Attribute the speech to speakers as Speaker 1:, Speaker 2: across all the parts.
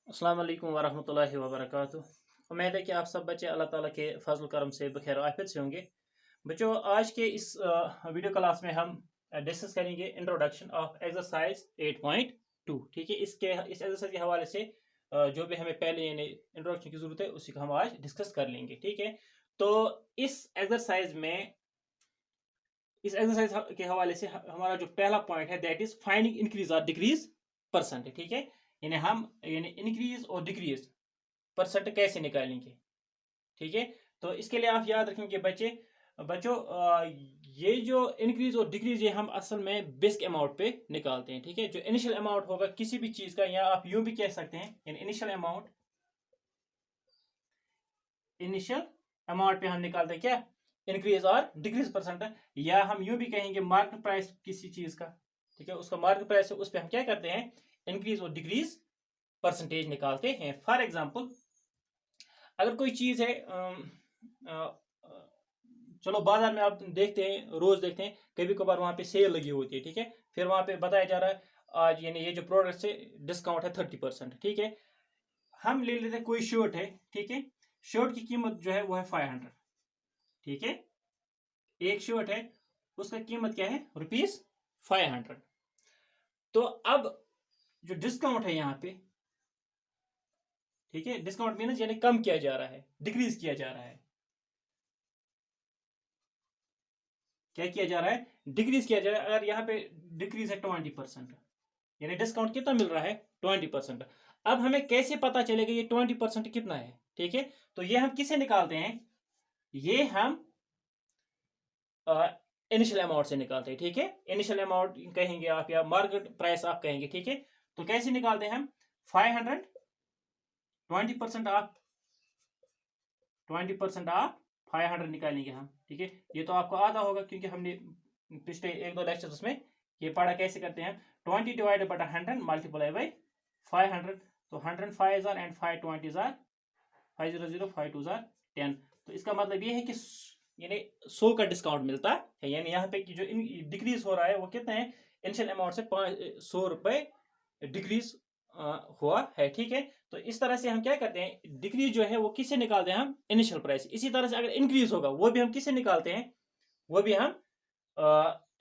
Speaker 1: अस्सलाम वालेकुम वरहमतुल्लाहि वबरकातुहू। उम्मीद है कि आप सब बच्चे अल्लाह ताला के फजल करम से बखैर आफियत से होंगे। बच्चों, आज के इस वीडियो क्लास में हम डिस्कस करेंगे इंट्रोडक्शन ऑफ एक्सरसाइज 8.2। ठीक है, इस एक्सरसाइज के हवाले से जो भी हमें पहले यानी इंट्रोडक्शन की जरूरत है उसी को हम आज डिस्कस कर लेंगे। ठीक है, तो इस एक्सरसाइज में इस एक्सरसाइज के हवाले से हमारा जो पहला पॉइंट है दैट इज फाइंडिंग इंक्रीज और डिक्रीज परसेंट। ठीक है, यानी इंक्रीज और डिक्रीज परसेंट कैसे निकालेंगे। ठीक है, तो इसके लिए आप याद रखेंगे बच्चों ये जो इंक्रीज और डिक्रीज ये हम असल में बेसिक अमाउंट पे निकालते हैं। ठीक है, जो इनिशियल अमाउंट होगा किसी भी चीज का, या आप यूं भी कह सकते हैं इनिशियल अमाउंट पे हम निकालते हैं क्या, इंक्रीज और डिक्रीज परसेंट। या हम यूं भी कहेंगे मार्केट प्राइस किसी चीज का। ठीक है, उसका मार्केट प्राइस है, उस पर हम क्या करते हैं, इंक्रीज और डिक्रीज परसेंटेज निकालते हैं। फॉर एग्जाम्पल, अगर कोई चीज है चलो बाजार में आप देखते हैं, रोज देखते हैं, कभी कभार वहां पे सेल लगी होती है। ठीक है, फिर वहां पे बताया जा रहा है आज यानी ये जो प्रोडक्ट से डिस्काउंट है 30%। ठीक है, हम ले लेते हैं कोई शर्ट है। ठीक है, शर्ट की कीमत जो है वो है 500। ठीक है, एक शर्ट है, उसका कीमत क्या है, ₹500। तो अब जो डिस्काउंट है यहाँ पे, ठीक है, डिस्काउंट मीनस यानी कम किया जा रहा है, डिक्रीज किया जा रहा है। क्या किया जा रहा है, डिक्रीज किया जा रहा है। अगर यहाँ पे डिक्रीज है 20%, यानी डिस्काउंट कितना मिल रहा है, 20%। अब हमें कैसे पता चलेगा ये 20% कितना है। ठीक है, तो ये हम किसे निकालते हैं, ये हम इनिशियल अमाउंट से निकालते हैं। ठीक है, इनिशियल अमाउंट कहेंगे आप या मार्केट प्राइस आप कहेंगे। ठीक है, तो कैसे निकालते हैं हम, 500 20% ऑफ 500 निकालेंगे हम। ठीक है, ये तो आपको आता होगा क्योंकि हमने पिछले एक दो लेक्चर में ये पढ़ा कैसे करते हैं। 20 डिवाइडेड बाय 100 मल्टीप्लाई बाय 500। तो 100 5 एंड 5 20 500 5 2 10। तो इसका मतलब ये है कि यानी 100 का डिस्काउंट मिलता है। यानी यहाँ पे कि जो डिक्रीज हो रहा है वो कितना है, इनिशियल अमाउंट से 100 रुपए डिक्रीज हुआ है। ठीक है, तो इस तरह से हम क्या करते हैं, डिक्रीज जो है वो किससे निकालते हैं, हम इनिशियल प्राइस। इसी तरह से अगर इंक्रीज होगा वो भी हम किससे निकालते हैं, वो भी हम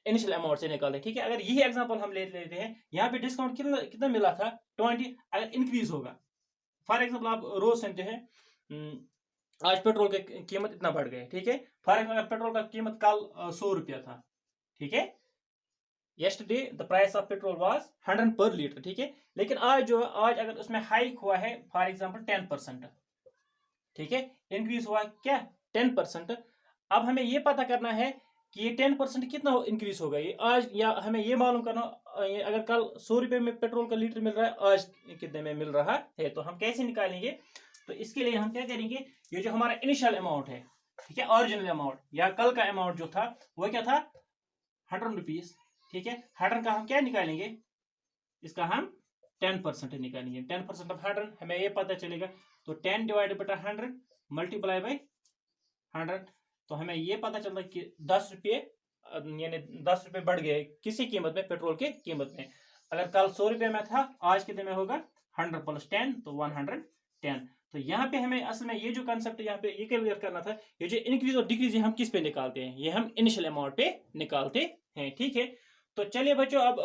Speaker 1: इनिशियल अमाउंट से निकालते हैं। ठीक है, अगर यही एग्जांपल हम ले लेते हैं, यहाँ पे डिस्काउंट कितना कितना मिला था, 20। अगर इंक्रीज होगा, फॉर एग्जाम्पल आप रोज सुनते हैं आज पेट्रोल की कीमत इतना बढ़ गई। ठीक है, फॉर एग्जाम्पल पेट्रोल का कीमत कल 100 रुपया था। ठीक है, yesterday the price of petrol was 100 per litre. ठीक है, लेकिन आज जो आज अगर उसमें हाइक हुआ है फॉर एग्जांपल 10%। ठीक है, इंक्रीज हुआ क्या, 10%। अब हमें ये पता करना है कि ये 10% कितना इंक्रीज होगा ये आज, या हमें ये मालूम करना अगर कल 100 रुपए में पेट्रोल का लीटर मिल रहा है, आज कितने में मिल रहा है। तो हम कैसे निकालेंगे, तो इसके लिए हम क्या करेंगे, ये जो हमारा इनिशियल अमाउंट है, ठीक है, ओरिजिनल अमाउंट या कल का अमाउंट जो था वो क्या था, 100 रुपीज। ठीक है, 100 का हम क्या निकालेंगे, इसका हम 10% निकालेंगे। 10% ऑफ 100 हमें ये पता चलेगा, तो 10 डिवाइडेड बाय 100 मल्टीप्लाई बाय 100। तो हमें ये पता चलता है कि 10 रुपये यानी 10 रुपये बढ़ गए किसी कीमत में, पेट्रोल की कीमत में। अगर कल 100 रुपये में था, आज कितने में होगा, 100 प्लस 10 तो 110। तो यहाँ पे हमें असल में ये जो कंसेप्ट यहाँ पे ये क्लियर करना था, ये जो इंक्रीज और डिक्रीज हम किस पे निकालते हैं, ये हम इनिशियल अमाउंट पे निकालते हैं। ठीक है, तो चलिए बच्चों अब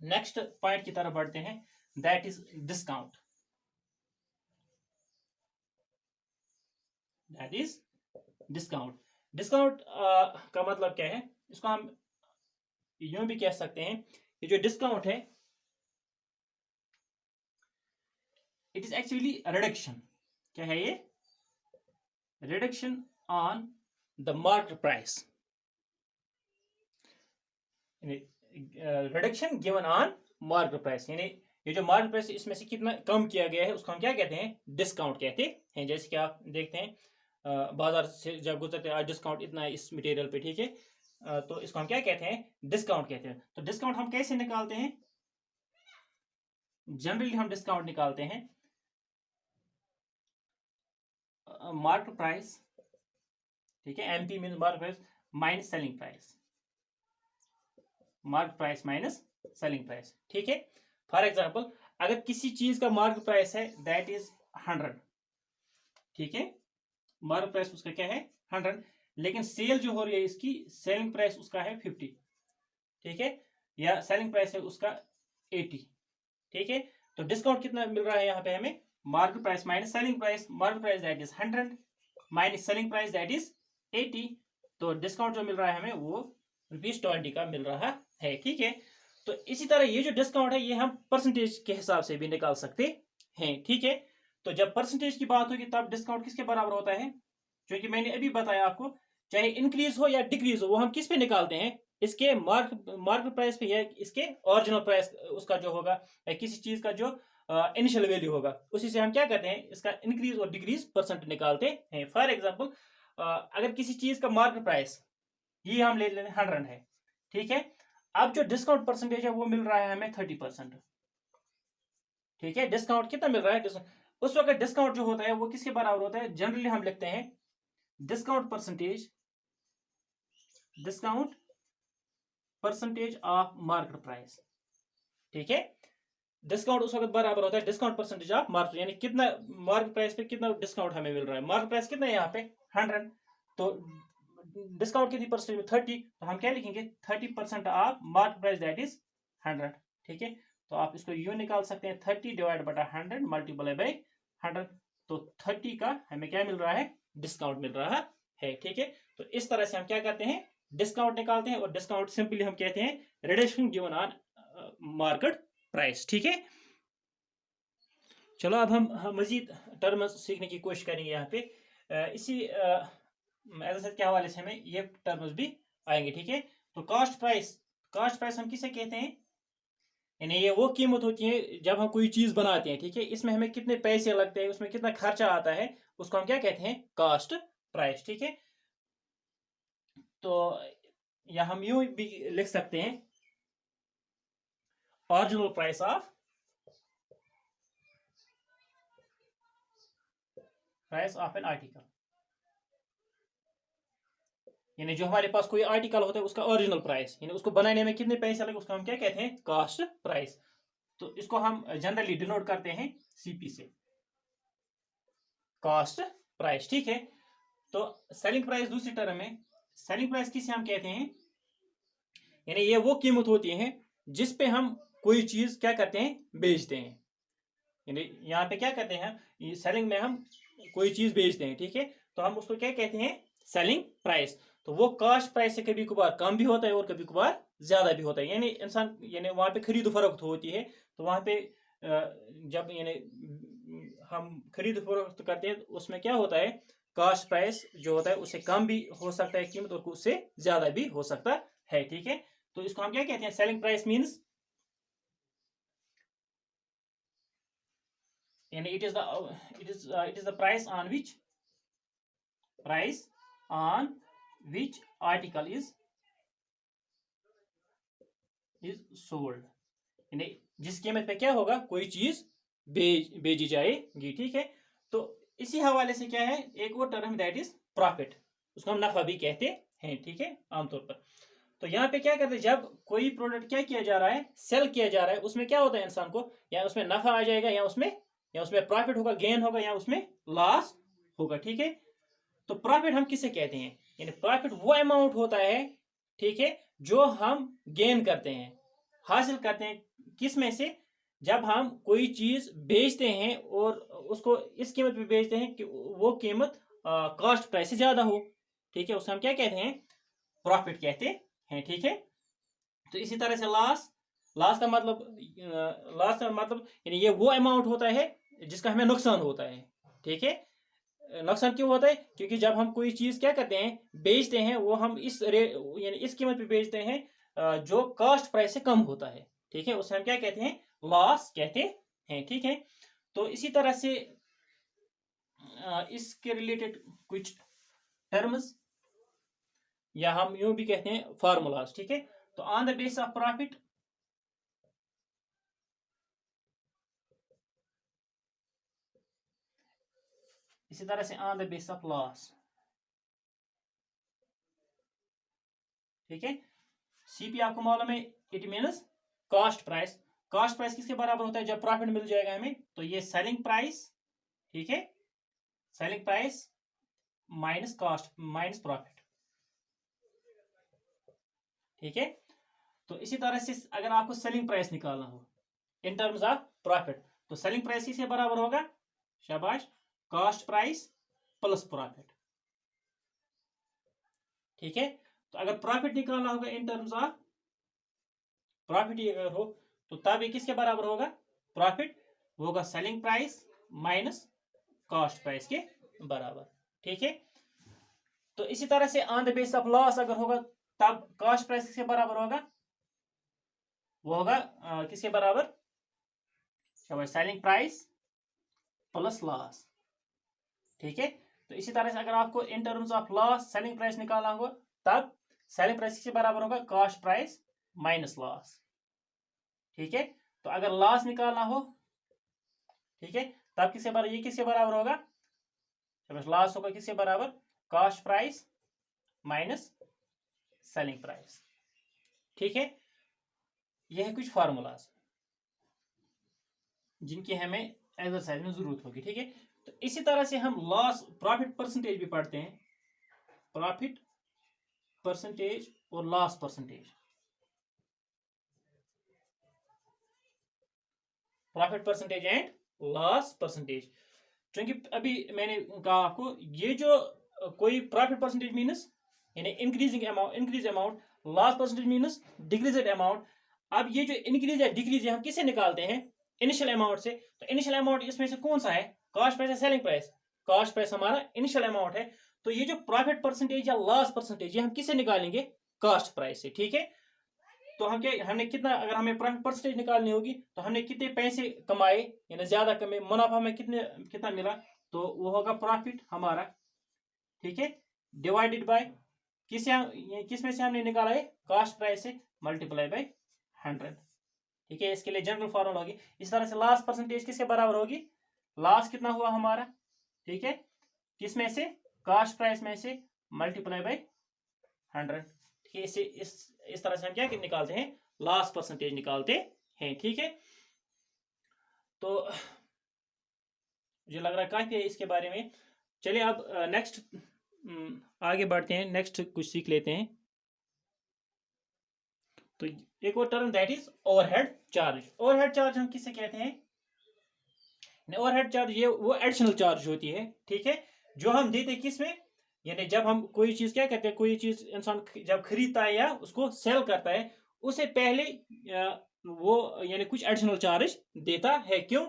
Speaker 1: नेक्स्ट पॉइंट की तरफ बढ़ते हैं, that is discount. That is discount. Discount का मतलब क्या है, इसको हम यूं भी कह सकते हैं, ये जो डिस्काउंट है इट इज एक्चुअली रिडक्शन। क्या है ये, reduction on the market price, reduction given on market price. यानी ये जो मार्केट प्राइस इसमें से कितना कम किया गया है उसको हम क्या कहते हैं, डिस्काउंट कहते हैं। जैसे कि आप देखते हैं बाजार से जब गुजरते हैं, आज डिस्काउंट इतना है इस मटेरियल पे। ठीक है, तो इसको हम क्या कहते हैं, डिस्काउंट कहते हैं। तो डिस्काउंट हम कैसे निकालते हैं, जनरली हम डिस्काउंट निकालते हैं मार्केट प्राइस। ठीक है, MP mean market price minus selling price, market price minus selling price. ठीक है, फॉर एग्जांपल अगर किसी चीज का मार्केट प्राइस है दैट इज 100, ठीक है, मार्केट प्राइस उसका क्या है 100, लेकिन सेल जो हो रही है इसकी सेलिंग प्राइस उसका है 50, ठीक है, या सेलिंग प्राइस है उसका 80, ठीक है। तो डिस्काउंट कितना मिल रहा है यहाँ पे हमें, market price minus selling price, market price that is 100 minus selling price that is 80, तो डिस्काउंट जो मिल रहा है हमें वो ₹20 का मिल रहा है, ठीक है। तो इसी तरह ये जो डिस्काउंट है ये हम परसेंटेज के हिसाब से भी निकाल सकते हैं, ठीक है। तो जब परसेंटेज की बात होगी तब डिस्काउंट किसके बराबर होता है, क्योंकि मैंने अभी बताया आपको चाहे इंक्रीज हो या डिक्रीज हो वो हम किस पे निकालते हैं, इसके मार्केट प्राइस पे या इसके ओरिजिनल प्राइस उसका जो होगा या किसी चीज का जो इनिशियल वैल्यू होगा उसी से हम क्या करते हैं इसका इंक्रीज और डिक्रीज परसेंट निकालते हैं। फॉर एग्जांपल अगर किसी चीज का मार्केट प्राइस ये हम ले लेते हैं 100 है, ठीक है, अब जो डिस्काउंट परसेंटेज है वो मिल रहा है हमें 30%, ठीक है। डिस्काउंट कितना मिल रहा है, उस वक्त डिस्काउंट जो होता है वो किसके बराबर होता है, जनरली हम लिखते हैं discount percentage of market price, ठीक है। डिस्काउंट उस वक्त बराबर होता है डिस्काउंट परसेंटेज ऑफ मार्केट, यानी कितना मार्केट प्राइस पे कितना डिस्काउंट हमें मिल रहा है, मार्केट प्राइस कितना है यहाँ पे 100, तो डिस्काउंट कितनी परसेंटेज में 30, तो हम क्या लिखेंगे 30% of market price that is 100, ठीक है। तो आप इसको यूं निकाल सकते हैं 30 डिवाइड बटा 100 मल्टीप्लाई बाई 100, तो 30 का हमें क्या मिल रहा है डिस्काउंट मिल रहा है, ठीक है। तो इस तरह से हम क्या करते हैं डिस्काउंट निकालते हैं, और डिस्काउंट सिंपली हम कहते हैं reduction given on market price, ठीक है। चलो अब हम मजीद टर्म्स सीखने की कोशिश करेंगे यहाँ पे इसी एज के हवाले से हमें ये टर्म्स भी आएंगे, ठीक है। तो कॉस्ट प्राइस हम किसे कहते हैं, यानी ये वो कीमत होती है जब हम कोई चीज बनाते हैं, ठीक है, इसमें हमें कितने पैसे लगते हैं उसमें कितना खर्चा आता है उसको हम क्या कहते हैं कॉस्ट प्राइस, ठीक है। तो या हम यूं भी लिख सकते हैं original price of an article, यानी जो हमारे पास कोई आर्टिकल होता है उसका ओरिजिनल प्राइस, यानी उसको बनाने में कितने पैसे लगे उसको हम क्या कहते हैं कॉस्ट प्राइस। तो इसको हम जनरली डिनोट करते हैं सीपी से, कॉस्ट प्राइस, ठीक है। तो सेलिंग प्राइस दूसरी टर्म में, सेलिंग प्राइस किसे हम कहते हैं, यानी ये वो कीमत होती है जिस पे हम कोई चीज क्या करते हैं बेचते हैं, यानी यहाँ पे क्या कहते हैं सेलिंग में हम कोई चीज बेचते हैं, ठीक है, तो हम उसको क्या कहते हैं सेलिंग प्राइस। तो वो कॉस्ट प्राइस से कभी कभार कम भी होता है और कभी कभार ज्यादा भी होता है, यानी इंसान यानी वहां पे खरीद फरोख्त होती है, तो वहां पे जब यानी हम खरीद फरोख्त करते हैं उसमें क्या होता है कॉस्ट प्राइस जो होता है उससे कम भी हो सकता है कीमत और उससे ज्यादा भी हो सकता है, ठीक है। तो इसको हम क्या कहते हैं सेलिंग प्राइस मीन्स, यानी it is the price on which article is sold, यानी जिस कीमत पे क्या होगा कोई चीज बेची जाएगी, ठीक है। तो इसी हवाले से क्या है एक और टर्म दैट इज प्रॉफिट, उसको हम नफा भी कहते हैं, ठीक है आमतौर पर। तो यहाँ पे क्या करते हैं जब कोई प्रोडक्ट क्या किया जा रहा है सेल किया जा रहा है उसमें क्या होता है इंसान को या उसमें नफा आ जाएगा या उसमें प्रॉफिट होगा गेन होगा या उसमें लॉस होगा, ठीक है। तो प्रॉफिट हम किसे कहते हैं, यानी प्रॉफिट वो अमाउंट होता है, ठीक है, जो हम गेन करते हैं हासिल करते हैं किस में से, जब हम कोई चीज बेचते हैं और उसको इस कीमत पे बेचते हैं कि वो कीमत कॉस्ट प्राइस से ज्यादा हो, ठीक है, उसको हम क्या कहते हैं प्रॉफिट कहते हैं, ठीक है। तो इसी तरह से लॉस का मतलब यानी ये वो अमाउंट होता है जिसका हमें नुकसान होता है, ठीक है। नुकसान क्यों होता है क्योंकि जब हम कोई चीज क्या करते हैं बेचते हैं वो हम इस रेट यानी इस कीमत पे बेचते हैं जो कॉस्ट प्राइस से कम होता है, ठीक है, उसे हम क्या कहते हैं लॉस कहते हैं, ठीक है। तो इसी तरह से इसके रिलेटेड कुछ टर्म्स या हम यूं भी कहते हैं फार्मूलाज, ठीक है। तो on the base of profit, इसी तरह से on the base of loss, ठीक है। सीपी आपको मालूम है it means cost price, cost price किसके बराबर होता है जब प्रॉफिट मिल जाएगा हमें? तो ये सेलिंग प्राइस, ठीक है, selling price minus cost minus profit, ठीक है। तो इसी तरह से अगर आपको सेलिंग प्राइस निकालना हो इन टर्म्स ऑफ प्रॉफिट, तो सेलिंग प्राइस किसके बराबर होगा? शाबाश, कॉस्ट प्राइस प्लस प्रॉफिट, ठीक है। तो अगर प्रॉफिट निकालना होगा इन टर्म्स ऑफ प्रॉफिट अगर हो तो तब ये किसके बराबर होगा? प्रॉफिट होगा selling price minus cost price के बराबर, ठीक है। तो इसी तरह से on the base of loss अगर होगा तब कॉस्ट प्राइस किसके बराबर होगा? वो होगा किसके बराबर? सेलिंग प्राइस प्लस लॉस, ठीक है। तो इसी तरह से अगर आपको in terms of loss selling price निकालना होगा तब सेलिंग प्राइस किसके बराबर होगा? कॉस्ट प्राइस माइनस लॉस, ठीक है। तो अगर लॉस निकालना हो, ठीक है, तब किसके बराबर? ये किसके बराबर होगा? लॉस होगा किसके बराबर? Cost price minus selling price, ठीक है। यह है कुछ फार्मूलाज जिनकी हमें एक्सरसाइज में जरूरत होगी, ठीक है। तो इसी तरह से हम लॉस प्रॉफिट परसेंटेज भी पढ़ते हैं, प्रॉफिट परसेंटेज और loss percentage. Profit percentage and loss percentage, क्योंकि अभी मैंने कहा आपको ये जो कोई प्रॉफिट परसेंटेज मीन्स यानी increasing amount, increase amount, loss percentage means decreased amount. अब ये जो इंक्रीज या डिक्रीज है हम किससे निकालते हैं? इनिशियल अमाउंट से। तो इनिशियल अमाउंट इसमें से कौन सा है? कॉस्ट प्राइस या सेलिंग प्राइस? कॉस्ट प्राइस हमारा इनिशियल अमाउंट है। तो ये जो प्रॉफिट परसेंटेज या लॉस परसेंटेज ये हम किससे निकालेंगे? कॉस्ट प्राइस से, ठीक है। तो हम क्या, हमने कितना, अगर हमें प्रॉफिट परसेंटेज निकालनी होगी तो हमने कितने पैसे कमाए यानी ज्यादा कमाए, मुनाफा में कितना मिला, तो वो होगा प्रॉफिट हमारा, ठीक है, डिवाइडेड बाय किस में से हमने निकाला है? कॉस्ट प्राइस से, मल्टीप्लाई बाय 100, ठीक है। इसके लिए जनरल फॉर्मूला होगी। इस तरह से लॉस परसेंटेज किसके बराबर होगी? लॉस कितना हुआ हमारा, ठीक है, किस में से? कॉस्ट प्राइस में से, मल्टीप्लाई बाय 100, ठीक है। इस तरह से हम क्या निकालते हैं? लॉस परसेंटेज निकालते हैं, ठीक है। तो मुझे लग रहा है काफी है इसके बारे में। चलिए अब नेक्स्ट आगे बढ़ते हैं, नेक्स्ट कुछ सीख लेते हैं। तो एक और term that is overhead charge. Overhead charge हम किससे कहते हैं? ओवरहेड चार्ज ये वो एडिशनल चार्ज होती है, ठीक है, जो हम देते हैं किस में? यानी जब हम कोई चीज क्या कहते हैं, कोई चीज इंसान जब खरीदता है या उसको सेल करता है उससे पहले वो यानी कुछ एडिशनल चार्ज देता है। क्यों?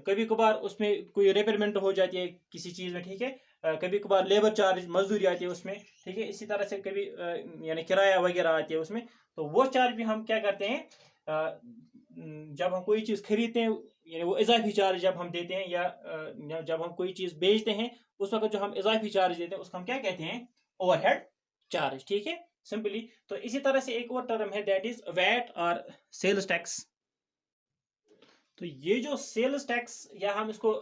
Speaker 1: कभी कभार उसमें कोई रिपेयरमेंट हो जाती है किसी चीज में, ठीक है, कभी कभार लेबर चार्ज मजदूरी आती है उसमें, ठीक है, इसी तरह से कभी यानी किराया वगैरह आती है उसमें। तो वो चार्ज भी हम क्या करते हैं जब हम कोई चीज खरीदते हैं, यानी वो इजाफी चार्ज जब हम देते हैं या जब हम कोई चीज बेचते हैं उस वक्त जो हम इजाफी चार्ज देते हैं उसको हम क्या कहते हैं? ओवरहेड चार्ज, ठीक है, सिंपली। तो इसी तरह से एक और टर्म है दैट इज वैट और सेल्स टैक्स। तो ये जो सेल्स टैक्स या हम इसको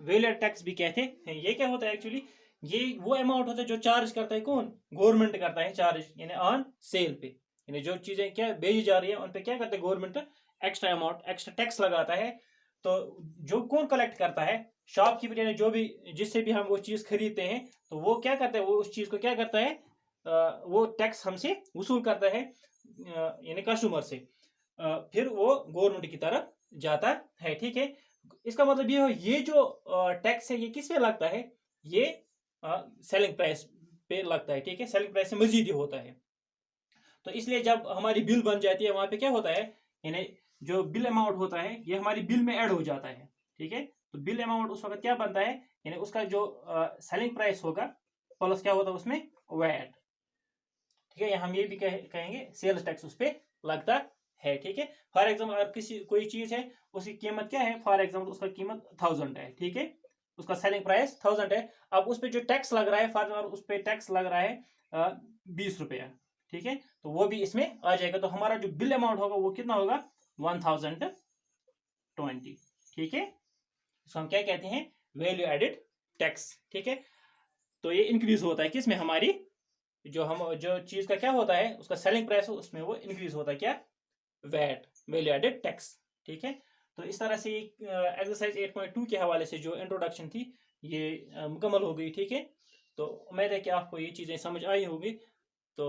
Speaker 1: वैल्यू टैक्स भी कहते हैं, ये क्या होता है एक्चुअली? ये वो अमाउंट होता है जो चार्ज करता है कौन? गवर्नमेंट करता है चार्ज, यानी ऑन सेल पे, यानी जो चीजें क्या बेची जा रही है उन पे क्या करते हैं government? Extra amount, extra tax लगाता है। तो जो कौन कलेक्ट करता है? शॉपकीपर, यानी जो भी जिससे भी हम वो चीज खरीदते हैं तो वो क्या करता है? वो उस चीज को क्या करता है? वो टैक्स हमसे वसूल करता है यानी कस्टमर से, फिर वो गवर्नमेंट की तरफ जाता है, ठीक है। इसका मतलब ये हो, ये जो टैक्स है ये किस पे लगता है? ये सेलिंग प्राइस पे लगता है, ठीक है, सेलिंग प्राइस से मजीद ही होता है। तो इसलिए जब हमारी बिल बन जाती है वहां पे क्या होता है, यानी जो बिल अमाउंट होता है ये हमारी बिल में ऐड हो जाता है, ठीक है। तो बिल अमाउंट उस वक्त क्या बनता है, यानी उसका जो सेलिंग प्राइस होगा प्लस क्या होता है उसमें? वैट, ठीक है। हम ये भी कहेंगे सेल्स टैक्स उस पर लगता है, ठीक है। फॉर एग्जाम्पल अगर किसी कोई चीज है उसकी कीमत क्या है? फॉर एग्जाम्पल उसका कीमत 1000 है, ठीक है, उसका सेलिंग प्राइस 1000 है। अब उस पर जो टैक्स लग रहा है, फॉर एग्जाम्पल उस पर टैक्स लग रहा है 20 रुपया, ठीक है, तो वो भी इसमें आ जाएगा। तो हमारा जो बिल अमाउंट होगा वो कितना होगा? 1020, ठीक है। इसको हम क्या कहते हैं? वैल्यू एडेड टैक्स, ठीक है। तो ये इंक्रीज होता है किसमें? हमारी जो चीज का क्या होता है उसका सेलिंग प्राइस हो उसमें वो इंक्रीज होता है क्या? VAT, value added tax. ठीक है, तो इस तरह से एक्सरसाइज 8.2 के हवाले से जो इंट्रोडक्शन थी ये मुकम्मल हो गई। ठीक है, तो उम्मीद है कि आपको ये चीज़ें समझ आई होगी। तो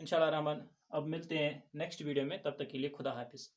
Speaker 1: इंशाल्लाह रहमान अब मिलते हैं नेक्स्ट वीडियो में, तब तक के लिए खुदा हाफिज़।